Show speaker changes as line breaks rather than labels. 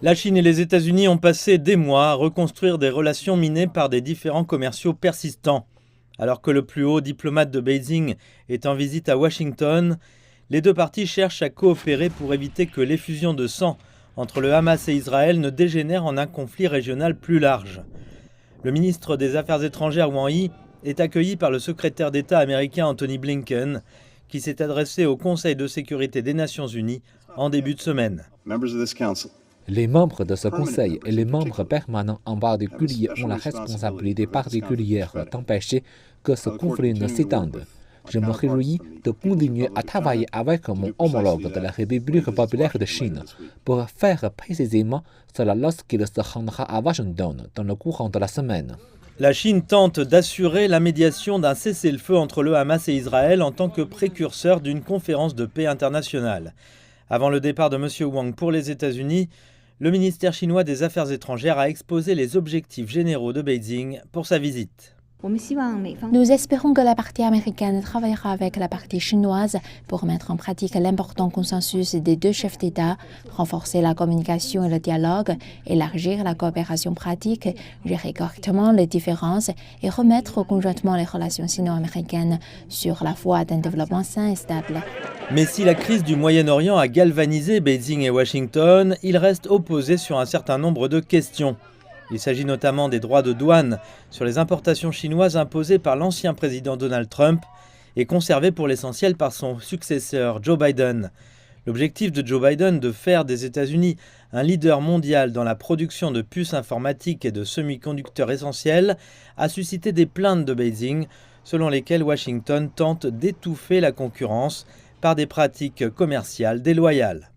La Chine et les États-Unis ont passé des mois à reconstruire des relations minées par des différends commerciaux persistants. Alors que le plus haut diplomate de Beijing est en visite à Washington, les deux parties cherchent à coopérer pour éviter que l'effusion de sang entre le Hamas et Israël ne dégénère en un conflit régional plus large. Le ministre des Affaires étrangères Wang Yi est accueilli par le secrétaire d'État américain Antony Blinken, qui s'est adressé au Conseil de sécurité des Nations Unies en début de semaine.
Les membres de ce conseil et les membres permanents en particulier ont la responsabilité particulière d'empêcher que ce conflit ne s'étende. Je me réjouis de continuer à travailler avec mon homologue de la République populaire de Chine pour faire précisément cela lorsqu'il se rendra à Washington dans le courant de la semaine.
La Chine tente d'assurer la médiation d'un cessez-le-feu entre le Hamas et Israël en tant que précurseur d'une conférence de paix internationale. Avant le départ de M. Wang pour les États-Unis, le ministère chinois des Affaires étrangères a exposé les objectifs généraux de Beijing pour sa visite.
Nous espérons que la partie américaine travaillera avec la partie chinoise pour mettre en pratique l'important consensus des deux chefs d'État, renforcer la communication et le dialogue, élargir la coopération pratique, gérer correctement les différences et remettre conjointement les relations sino-américaines sur la voie d'un développement sain et stable.
Mais si la crise du Moyen-Orient a galvanisé Beijing et Washington, ils restent opposés sur un certain nombre de questions. Il s'agit notamment des droits de douane sur les importations chinoises imposés par l'ancien président Donald Trump et conservés pour l'essentiel par son successeur Joe Biden. L'objectif de Joe Biden de faire des États-Unis un leader mondial dans la production de puces informatiques et de semi-conducteurs essentiels a suscité des plaintes de Beijing, selon lesquelles Washington tente d'étouffer la concurrence par des pratiques commerciales déloyales.